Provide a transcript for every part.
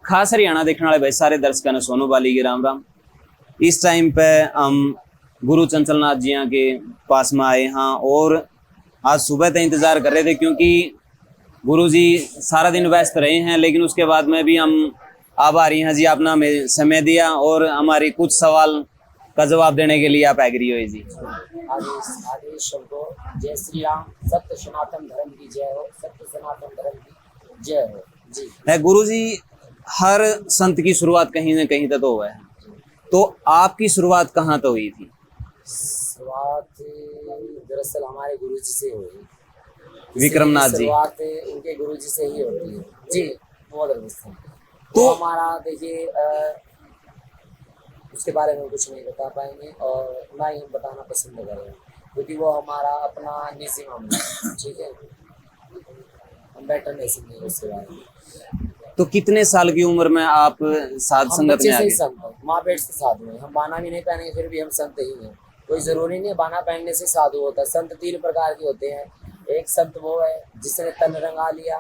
खास हरियाणा देखने वाले भाई सारे दर्शकों ने सोनू बाली के राम राम। इस टाइम पे हम गुरु चंचल नाथ जी के पास में आए हैं और आज सुबह तक इंतजार कर रहे थे क्योंकि गुरु जी सारा दिन व्यस्त रहे हैं, लेकिन उसके बाद में भी हम आभारी हैं जी, आपने हमें समय दिया और हमारी कुछ सवाल का जवाब देने के लिए आप एग्री हुए जी। आदेश आदेश शब्दों जय श्री राम, सत्य सनातन धर्म की जय हो, सत्य सनातन धर्म की जय हो जी। है गुरु जी, हर संत की शुरुआत कहीं न कहीं तो हुआ है, तो आपकी शुरुआत कहाँ तो हुई थी? शुरुआत दरअसल हमारे गुरु जी से हुई, विक्रमनाथ जी। शुरुआत उनके गुरु जी से ही होती है जी। बहुत तो हमारा देखिए उसके बारे में कुछ नहीं बता पाएंगे और ना ही हम बताना पसंद करेंगे क्योंकि वो हमारा अपना निजी मामला है, ठीक है, हम बेटर नहीं समझेंगे उसके बारे में। तो कितने साल की उम्र में आप साध संगत में आ गए? संत माँ पेट से साधु हैं, हम बाना भी नहीं पहनेंगे फिर भी हम संत ही हैं। कोई जरूरी नहीं है बाना पहनने से साधु होता है। संत 3 प्रकार के होते हैं। एक संत वो है जिसने तन रंगा लिया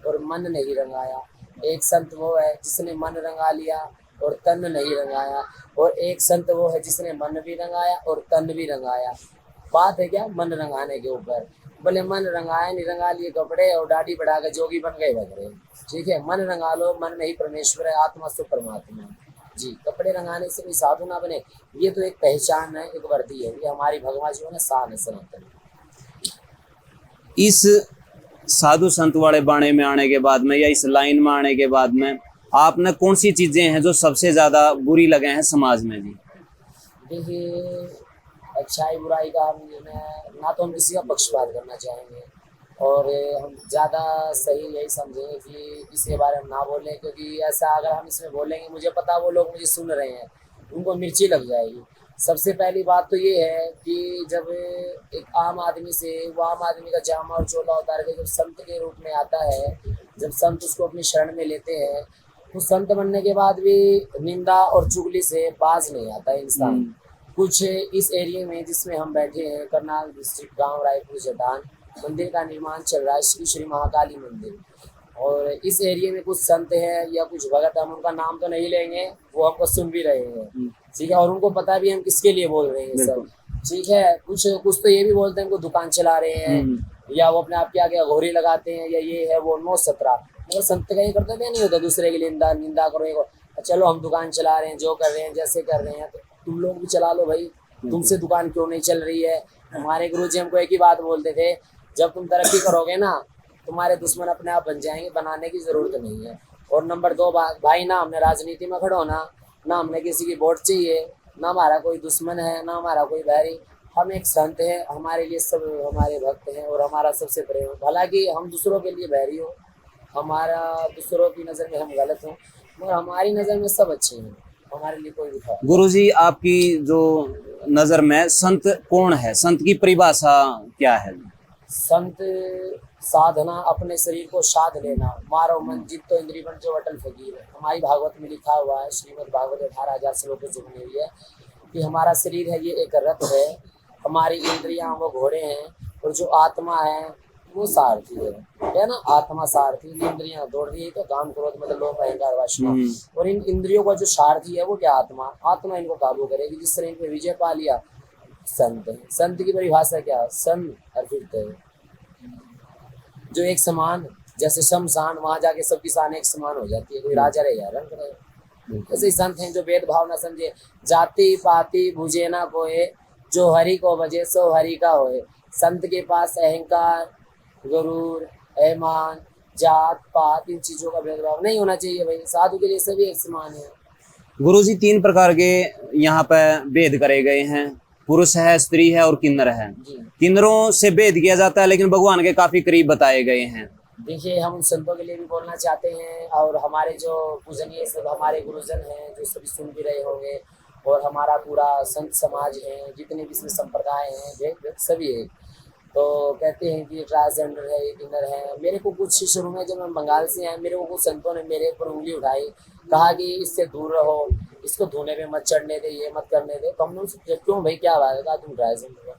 और मन नहीं रंगाया, एक संत वो है जिसने मन रंगा लिया और तन नहीं रंगाया, और एक संत वो है जिसने मन भी रंगाया और तन भी रंगाया। बात है क्या मन रंगाने के ऊपर, बोले मन रंगाया नहीं, रंगा लिए कपड़े और दाढ़ी बढ़ा कर जोगी बन गए बगरे, ठीक है। मन रंगा लो, मन में ही परमेश्वर है, आत्मा से परमात्मा जी। कपड़े रंगाने से कोई साधु ना बने, ये तो एक पहचान है, एक वर्दी है, ये हमारी भगवान जी ने शान है सनातन। इस साधु संत वाले बाणे में आने के बाद में या इस लाइन में आने के बाद में आपने कौन सी चीजें हैं जो सबसे ज्यादा बुरी लगे हैं समाज में जी? देखिए अच्छाई बुराई का हम ना तो हम किसी का पक्षपात करना चाहेंगे और हम ज़्यादा सही यही समझेंगे कि इसके बारे में ना बोलें, क्योंकि ऐसा अगर हम इसमें बोलेंगे, मुझे पता वो लोग मुझे सुन रहे हैं, उनको मिर्ची लग जाएगी। सबसे पहली बात तो ये है कि जब एक आम आदमी से वो आम आदमी का जामा और चोला उतार के जब संत के रूप में आता है, जब संत उसको अपनी शरण में लेते हैं, तो संत बनने के बाद भी निंदा और चुगली से बाज नहीं आता इंसान। कुछ इस एरिया में जिसमें हम बैठे हैं, करनाल डिस्ट्रिक्ट, गांव रायपुर जटान, मंदिर का निर्माण चल रहा है, श्री महाकाली मंदिर, और इस एरिया में कुछ संत हैं या कुछ भगत, हम उनका नाम तो नहीं लेंगे, वो हमको सुन भी रहे हैं, ठीक है, और उनको पता भी हम किसके लिए बोल रहे हैं सब, ठीक है। कुछ तो ये भी बोलते हैं उनको दुकान चला रहे हैं या वो अपने आप के आगे घोरी लगाते हैं या ये है वो 9-17, मगर संत का ये कर्तव्य नहीं होता दूसरे की निंदा करो। चलो हम दुकान चला रहे हैं, जो कर रहे हैं जैसे कर रहे हैं, तो तुम लोग भी चला लो भाई, तुमसे दुकान क्यों नहीं चल रही है। हमारे गुरुजी हमको एक ही बात बोलते थे, जब तुम तरक्की करोगे ना, तुम्हारे दुश्मन अपने आप बन जाएंगे, बनाने की जरूरत नहीं है। और नंबर 2 भाई, ना हमने राजनीति में खड़े होना, ना हमने किसी की वोट चाहिए, ना हमारा कोई दुश्मन है, ना हमारा कोई बैरी। हम एक संत हैं, हमारे लिए सब हमारे भक्त हैं और हमारा सबसे प्रेम। हालांकि हम दूसरों के लिए बैरी हो, हमारा दूसरों की नज़र में हम गलत हों, मगर हमारी नज़र में सब अच्छे हैं, हमारे लिए कोई भी। गुरुजी, आपकी जो नजर में संत कौन है? संत की परिभाषा क्या है? संत साधना, अपने शरीर को साध लेना, मारो मन जित तो इंद्री बन जो अटल फकीर है। हमारी भागवत में लिखा हुआ है, श्रीमद् भागवत 18,000 श्लोकों से बनी हुई है कि हमारा शरीर है ये एक रथ है, हमारी इंद्रियां वो घोड़े हैं और जो आत्मा है वो सारथी है ना। आत्मा सारथी, इंद्रियां दौड़ रही है, तो काम क्रोध मतलब लोभ अहंकार वासना, और इन इंद्रियों का जो सारथी है वो क्या? आत्मा इनको काबू करेगी। जिस तरह इन पे विजय पा लिया, संत है। संत की परिभाषा क्या? सन अर्पित है, जो एक समान, जैसे शमशान, वहां जाके सबकी शान एक समान हो जाती है, कोई राजा रहे या रंग रहे। ऐसे संत हैं जो भेदभाव ना समझे, जाति पाति बुझे ना कोई, जो हरि को बजे सो हरि का होए। संत के पास अहंकार, गुरूर, अभिमान, जात पात, इन चीजों का भेदभाव नहीं होना चाहिए भाई। साधु के लिए सभी एक समान है। गुरुजी, 3 प्रकार के यहाँ पे भेद करे गए हैं, पुरुष है, स्त्री है और किन्नर है। किन्नरों से भेद किया जाता है, लेकिन भगवान के काफी करीब बताए गए हैं। देखिए हम उन संतों के लिए भी बोलना चाहते हैं, और हमारे जो पूजनीय सब हमारे गुरुजन हैं जो सभी सुन भी रहे होंगे, और हमारा पूरा संत समाज है, जितने भी इसमें संप्रदाय हैं सभी है, तो कहते हैं कि ट्रांसजेंडर है, ये किन्नर है। मेरे को कुछ शुरू में जब मैं बंगाल से आया, मेरे को कुछ संतों ने मेरे ऊपर उंगली उठाई, कहा कि इससे दूर रहो, इसको धोने पे मत चढ़ने दे, ये मत करने दे। तो हमने उनसे क्यों भाई क्या बात है, तुम ट्रांसजेंडर हो,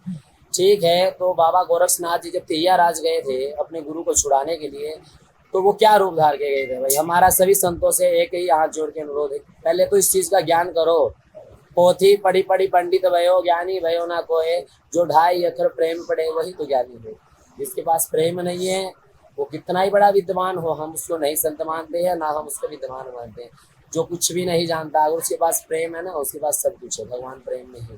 ठीक है। तो बाबा गोरक्षनाथ जी जब तेया राज गए थे अपने गुरु को छुड़ाने के लिए, तो वो क्या रूप धार के गए थे भाई। हमारा सभी संतों से एक ही हाथ जोड़ के अनुरोध है, पहले तो इस चीज का ज्ञान करो। पोथी पढ़ी पढ़ी पंडित भयो, ज्ञानी भयो ना कोय, जो 2.5 अक्षर प्रेम पढ़े वही तो ज्ञानी हो। जिसके पास प्रेम नहीं है वो कितना ही बड़ा विद्वान हो, हम उसको नहीं संत मानते हैं, ना हम उसको विद्वान मानते हैं। जो कुछ भी नहीं जानता, अगर उसके पास प्रेम है ना, उसके पास सब कुछ है। भगवान प्रेम में है।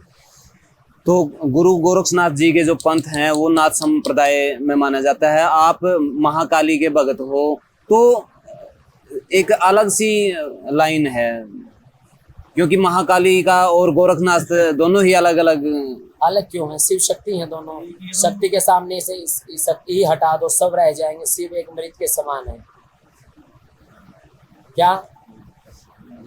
तो गुरु गोरक्षनाथ जी के जो पंथ हैं वो नाथ संप्रदाय में माना जाता है। आप महाकाली के भगत हो, तो एक अलग सी लाइन है, क्योंकि महाकाली का और गोरखनाथ दोनों ही अलग अलग। अलग क्यों है? शिव शक्ति है दोनों। शक्ति के सामने से शक्ति ही हटा दो, सब रह जाएंगे। शिव एक मृत के समान है। क्या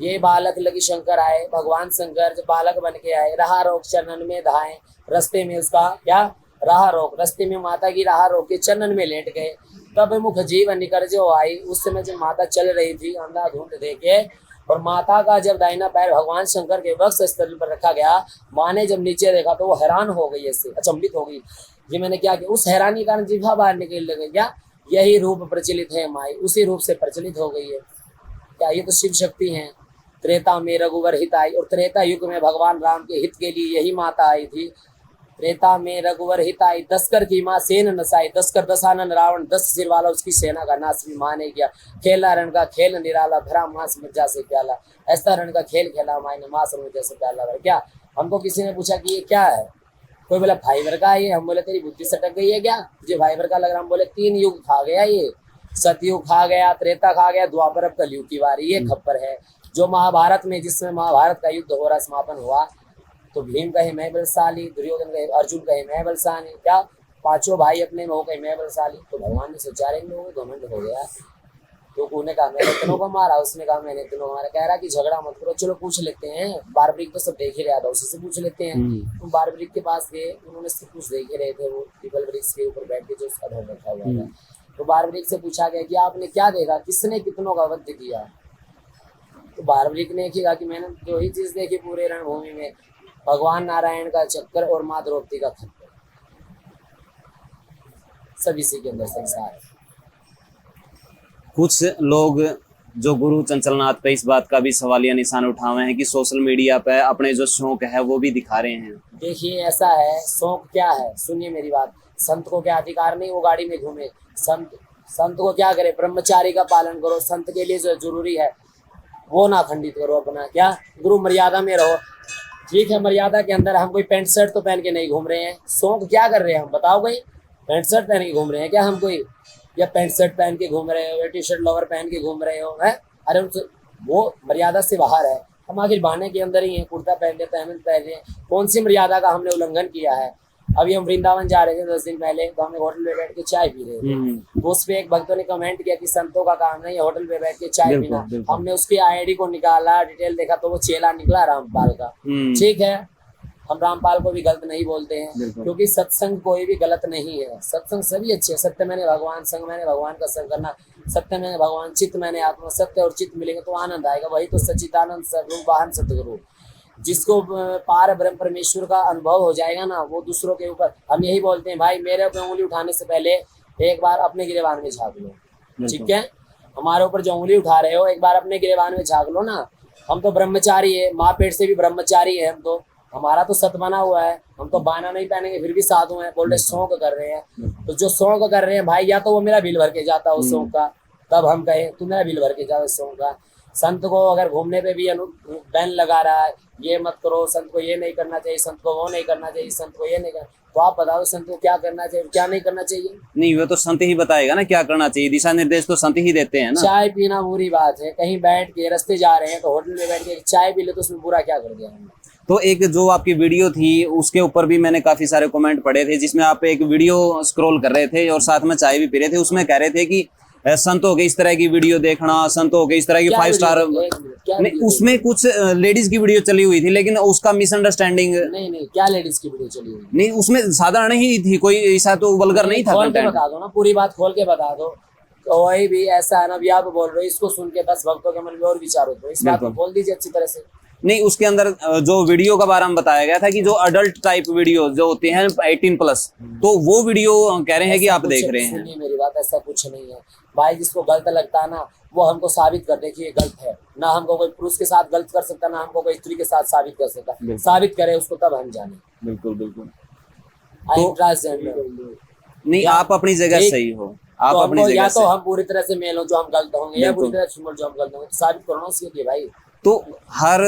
ये बालक लगी शंकर आए, भगवान शंकर जब बालक बन के आए, रहा रोक चरणन में धाए, रास्ते में उसका क्या रहा रोक, रास्ते में माता की रहा रोक के चरणन में लेट गए। तब मुख जीवन निकर जो आई, उस समय जब माता चल रही थी अंधाधुंध देके, और माता का जब दाहिना पैर भगवान शंकर के वक्ष स्थल पर रखा गया, माँ ने जब नीचे देखा तो वो हैरान हो गई, ऐसे अचंभित हो गई। ये मैंने क्या किया? उस हैरानी के कारण जिह्वा बाहर निकल लगे। क्या यही रूप प्रचलित है माई, उसी रूप से प्रचलित हो गई है। क्या ये तो शिव शक्ति है। त्रेता में रघुवर हित आई, और त्रेता युग में भगवान राम के हित के लिए यही माता आई थी। त्रेता में रघुवर हित आई, 10 कर की माँ सेन नसाई, 10 कर दसानन रावण, 10 सिर वाला उसकी सेना का नाश भी माँ ने किया। खेला रण का खेल निराला, भरा मांस मज्जा से प्याला, ऐसा रण का खेल खेला माँ ने, मांस मज्जा से प्याला भरा। क्या हमको किसी ने पूछा कि ये क्या है? कोई बोला फाइबर का है ये, हम बोले तेरी बुद्धि सटक गई है क्या, तुझे फाइबर का लग रहा? हम बोले 3 युग खा गया ये, सतयुग खा गया, त्रेता खा गया, द्वापर, अब कलयुग की बारी। ये खप्पर है जो महाभारत में, जिसमें महाभारत का युद्ध हो रहा, समापन हुआ, तो भीम कहे मैं बलशाली, दुर्योधन कहे, अर्जुन कहे मैं बलशाली, क्या 5 भाई अपने में हो गए मैं बलशाली। तो भगवान ने सोचा इन लोगों को घमंड हो गया। तो कोने कहा मैंने इतनों को मारा, उसने कहा मैंने इतनों को मारा। कह रहा कि झगड़ा मत करो, चलो पूछ लेते हैं। बारबरिक तो सब देख ही रहा था, उसी से पूछ लेते हैं। तो बारबरिक के पास गए, उन्होंने सब कुछ देख ही रहे थे, वो पीपल वृक्ष के ऊपर बैठ के जो उसका धर्म रखा हुआ था। तो बारबरिक से पूछा गया कि आपने क्या देखा, किसने कितनों का वध किया? तो बारबरिक ने कहा कि मैंने जो ही चीज देखी पूरे रणभूमि में, भगवान नारायण का चक्कर और माँ द्रौपदी का खप्पर, सब इसी के अंदर संसार है। कुछ लोग जो गुरु चंचलनाथ पे इस बात का भी सवालिया निशान उठाए हैं कि सोशल मीडिया पे अपने जो शौक है वो भी दिखा रहे हैं। देखिए ऐसा है, शौक क्या है, सुनिए मेरी बात। संत को क्या अधिकार नहीं वो गाड़ी में घूमे? संत को क्या करे? ब्रह्मचारी का पालन करो। संत के लिए जो जरूरी है वो ना खंडित करो अपना। क्या गुरु मर्यादा में रहो। ठीक है, मर्यादा के अंदर हम कोई पैंट शर्ट तो पहन के नहीं घूम रहे हैं। शौक क्या कर रहे हैं हम बताओ भाई? पैंट शर्ट पहन के घूम रहे हैं क्या हम कोई? या पैंट शर्ट पहन के घूम रहे हो, या टी शर्ट लोवर पहन के घूम रहे हो? है अरे वो मर्यादा से बाहर है। हम आखिर बहाने के अंदर ही हैं, कुर्ता पहन रहे, तहमद पहन रहे हैं। कौन सी मर्यादा का हमने उल्लंघन किया है? अभी हम वृंदावन जा रहे थे 10 दिन पहले, तो हमने होटल में बैठ के चाय पी रहे थे। तो उस पे एक भक्तों ने कमेंट किया कि संतों का काम नहीं है होटल पे बैठ के चाय पीना। हमने उसकी आईडी को निकाला, डिटेल देखा तो वो चेला निकला रामपाल का। ठीक है, हम रामपाल को भी गलत नहीं बोलते हैं, क्योंकि सत्संग कोई भी गलत नहीं है। सत्संग सभी अच्छे है। सत्य मैंने भगवान, संग मैंने भगवान का संग करना। सत्य मैंने भगवान, चित्त मैंने आत्मा। सत्य और चित्त मिलेंगे तो आनंद आएगा। वही तो सच्चिदानंद स्वरूप वाहन सतगुरु। जिसको पार ब्रह्म परमेश्वर का अनुभव हो जाएगा ना, वो दूसरों के ऊपर, हम यही बोलते हैं भाई मेरे ऊपर उंगली उठाने से पहले एक बार अपने गिरेबान में झाँक लो। ठीक है, हमारे ऊपर जो उंगली उठा रहे हो एक बार अपने गिरेबान में झाँक लो ना। हम तो ब्रह्मचारी है, माँ पेट से भी ब्रह्मचारी है हम तो। हमारा तो सत बना हुआ है, हम तो बाना नहीं पहनेंगे फिर भी साधु हैं। बोल रहे शौक कर रहे हैं, तो जो शौक कर रहे हैं भाई, या तो वो मेरा बिल भर के जाता उस शौक का, तब हम कहें तू मेरा बिल भर के जा उस शौक का। संत को अगर घूमने पे भी बैन लगा रहा है, ये मत करो, संत को ये नहीं करना चाहिए, संत को वो नहीं करना चाहिए, संत को ये नहीं करना, तो आप बताओ संत को क्या करना चाहिए क्या नहीं करना चाहिए? नहीं, वो तो संत ही बताएगा ना क्या करना चाहिए। दिशा निर्देश तो संत ही देते हैं ना। चाय पीना बुरी बात है, कहीं बैठ के रास्ते जा रहे हैं तो होटल में बैठ के चाय पी ले तो उसमें बुरा क्या कर दिया हमने? तो एक जो आपकी वीडियो थी उसके ऊपर भी मैंने काफी सारे कमेंट पढ़े थे, जिसमें आप एक वीडियो स्क्रॉल कर रहे थे और साथ में चाय भी पी रहे थे। उसमें कह रहे थे कि संतों के इस तरह की वीडियो देखना, संतों के इस तरह की 5 स्टार, उसमें कुछ लेडीज की वीडियो चली हुई थी, लेकिन उसका मिसअंडरस्टैंडिंग। नहीं, क्या लेडीज की वीडियो चली हुई? नहीं, उसमें साधारण ही थी, कोई ऐसा तो वल्गर नहीं था। खोल के बता दो ना, पूरी बात खोल के बता दो। तो वही भी ऐसा है ना, अभी आप बोल रहे हो, इसको सुन के 10 भक्तों के मन में और विचार होते हैं, इस बात को खोल दीजिए अच्छी तरह से। नहीं, उसके अंदर जो वीडियो का बारे में बताया गया था कि जो अडल्ट टाइप वीडियो जो होते हैं 18+, तो वो वीडियो कह रहे हैं कि आप देख रहे हैं। सुनिए मेरी बात, ऐसा कुछ नहीं है भाई। जिसको गलत लगता है ना वो हमको साबित कर दे कि ये गलत है। ना हमको कोई पुरुष के साथ गलत कर सकता, ना हमको कोई स्त्री के साथ साबित कर सकता। साबित करे उसको तब हम जाने। बिल्कुल बिल्कुल। नहीं, आप अपनी जगह सही हो, आप तो अपनी जगह या से। तो हम पूरी तरह से मेल हो जो हम गलत होंगे, या पूरी तरह से फीमेल जो हम गलत होंगे, तो साबित करो ना उसके लिए भाई। तो हर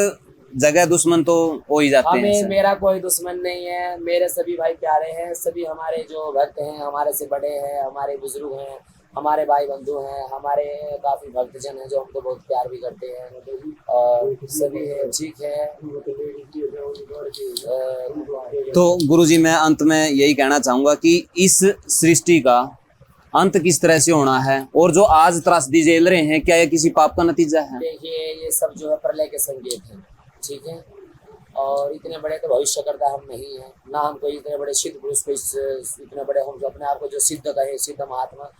जगह दुश्मन तो हो ही जाते हैं। मेरा कोई दुश्मन नहीं है, मेरे सभी भाई प्यारे हैं। सभी हमारे जो भक्त हैं, हमारे से बड़े हैं, हमारे बुजुर्ग हैं, हमारे भाई बंधु हैं, हमारे काफी भक्तजन हैं जो हमको बहुत प्यार भी करते हैं, और सभी है ठीक है। तो गुरुजी, मैं अंत में यही कहना चाहूंगा कि इस सृष्टि का अंत किस तरह से होना है, और जो आज त्रासदी झेल रहे हैं, क्या यह किसी पाप का नतीजा है? देखिए, ये सब जो है प्रलय के संकेत हैं, ठीक है। और इतने बड़े तो भविष्यकर्ता हम नहीं हैं, ना हम कोई इतने बड़े सिद्ध पुरुष को इतने बड़े हम जो अपने आप को जो सिद्ध कहे, सिद्ध महात्मा।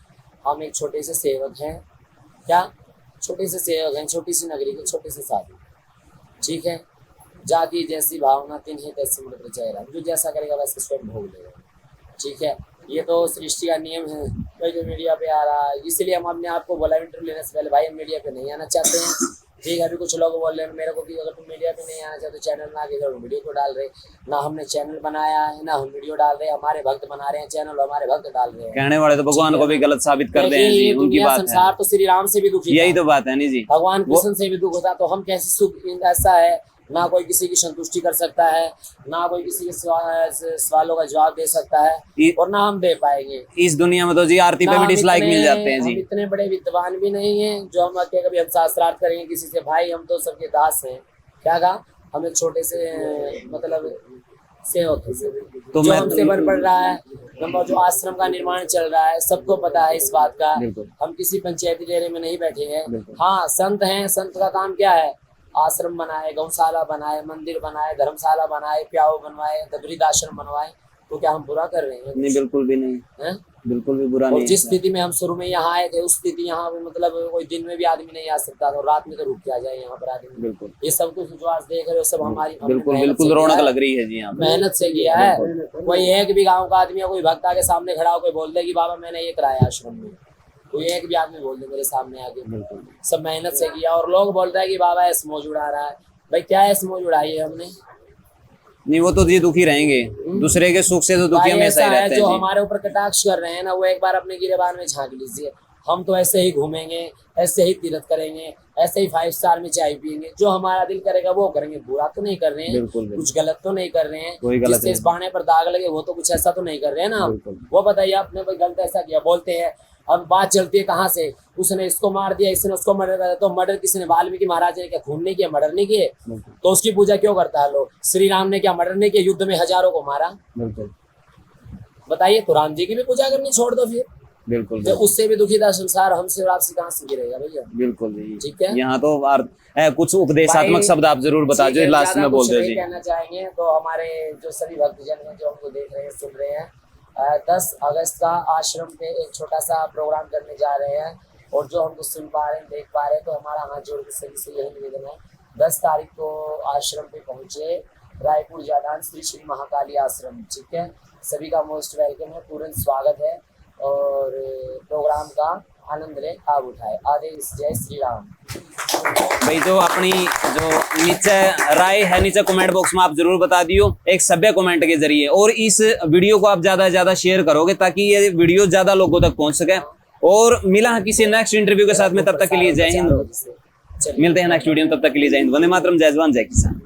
हम एक छोटे से सेवक हैं। क्या? छोटे से सेवक हैं, छोटी सी नगरी के छोटे से साधु, ठीक है। जाति जैसी भावना तिन्हें तैसी मृत चेहरा, जो जैसा करेगा वैसे स्वयं भोग लेगा, ठीक है। ये तो सृष्टि का नियम है भाई, जो मीडिया पे आ रहा है। इसलिए हम अपने आप को बोला इंटरव्यू लेने से पहले, भाई हम मीडिया पे नहीं आना चाहते हैं, ठीक है। अभी कुछ लोग बोल रहे हैं मेरे को कि अगर तुम मीडिया पे नहीं आना चाहते तो चैनल ना आगे वीडियो को डाल रहे। ना हमने चैनल बनाया है, ना हम वीडियो डाल रहे हैं। हमारे भक्त बना रहे हैं चैनल, हमारे भक्त डाल रहे हैं। कहने वाले तो भगवान को भी गलत साबित कर दे हैं, उनकी बात है। संसार तो श्री राम से भी दुखी, यही तो बात है नहीं जी। भगवान कृष्ण से भी दुख होता, तो हम कैसे सुख? ऐसा है ना कोई किसी की संतुष्टि कर सकता है, ना कोई किसी के सवालों का जवाब दे सकता है, और ना हम दे पाएंगे। इस दुनिया में तो जी आरती पे भी डिसलाइक मिल जाते हैं जी। हम इतने बड़े विद्वान भी नहीं हैं जो हम कभी हम शास्त्रार्थ करेंगे किसी से। भाई हम तो सबके दास हैं। क्या कहा? हम एक छोटे से मतलब सेवक हैं, तो जो हमसे बन पड़ रहा है। नंबर जो आश्रम का निर्माण चल रहा है, सबको पता है इस बात का। हम किसी पंचायती डेरे में नहीं बैठे हैं। हाँ, संत हैं। संत का काम क्या है? आश्रम बनाए, गौशाला बनाए, मंदिर बनाए, धर्मशाला बनाए, प्याऊ बनवाए, वृद्धाश्रम बनवाए। तो क्या हम बुरा कर रहे हैं? नहीं, बिल्कुल भी नहीं है, बिल्कुल भी बुरा नहीं। जिस स्थिति में हम शुरू में यहाँ आए थे, उस स्थिति यहाँ पे मतलब कोई दिन में भी आदमी नहीं आ सकता था, रात में तो रुक के आ जाए यहाँ पर आदमी। बिल्कुल। ये सब कुछ जो आज देख रहे हो सब हमारी बिल्कुल रौनक लग रही है जी। यहाँ मेहनत से किया है। कोई एक भी गाँव का आदमी या कोई भक्त आके सामने खड़ा होकर बोल दे कि बाबा मैंने ये कराया आश्रम में, कोई एक भी आदमी बोल दे मेरे सामने आके, सब मेहनत से किया। और लोग बोल रहे हैं कि बाबा ऐसे मौज उड़ा रहा है। भाई क्या ऐसे मौज उड़ाई है हमने? नहीं, वो तो जी दुखी रहेंगे, दूसरे के सुख से तो दुखी हमेशा ही रहते हैं। जो हमारे ऊपर कटाक्ष कर रहे हैं ना, वो एक बार अपने गिरेबान में झांक लीजिए। हम तो ऐसे ही घूमेंगे, ऐसे ही तीर्थ करेंगे, ऐसे ही 5 स्टार में चाय पियेंगे, जो हमारा दिल करेगा वो करेंगे। बुरा तो नहीं कर रहे हैं, कुछ गलत तो नहीं कर रहे हैं, जिससे इस बहाने पर दाग लगे वो तो कुछ ऐसा तो नहीं कर रहे हैं ना। वो बताइए आपने कोई गलत ऐसा किया? बोलते हैं अब बात चलती है कहाँ से, उसने इसको मार दिया, इसने उसको मर्डर कर दिया। तो मर्डर किसने? वाल्मीकि महाराज ने क्या खून नहीं किया, मर्डर नहीं किए? तो उसकी पूजा क्यों करता है लोग? श्री राम ने क्या मर्डर नहीं किया? युद्ध में हजारों को मारा। बताइए, तो राम जी की भी पूजा करनी छोड़ दो फिर। बिल्कुल। तो उससे भी दुखी था संसार, हमसे और आपसे कहाँ से गिरेगा भैया? बिल्कुल जी, ठीक है। यहाँ तो कुछ उपदेशात्मक शब्द आप जरूर बता दो, लास्ट में बोल दो जी। कहना चाहेंगे तो हमारे जो सभी भक्तजन हैं जो हमको देख रहे हैं, सुन रहे हैं, 10 अगस्त का आश्रम पे एक छोटा सा प्रोग्राम करने जा रहे हैं, और जो हमको सुन पा रहे हैं, देख पा रहे हैं, तो हमारा हाथ जोड़ के सभी से यही निवेदन है, 10 तारीख को आश्रम पे पहुंचे, रायपुर जादान श्री महाकाली आश्रम, ठीक है। सभी का मोस्ट वेलकम है, पूर्ण स्वागत है, और प्रोग्राम का आनंद ले, आप उठाए। आदेश, जय श्री राम। भाई जो अपनी जो नीचे राय है, नीचे कमेंट बॉक्स में आप जरूर बता दियो एक सभ्य कमेंट के जरिए, और इस वीडियो को आप ज्यादा से ज्यादा शेयर करोगे ताकि ये वीडियो ज्यादा लोगों तक पहुंच सके। और मिला है किसी नेक्स्ट इंटरव्यू के साथ में, तब तक के लिए जय हिंद। मिलते हैं नेक्स्ट वीडियो में, तब तक के लिए जय हिंद। वंदे मातरम, जय जवान, जय किसान।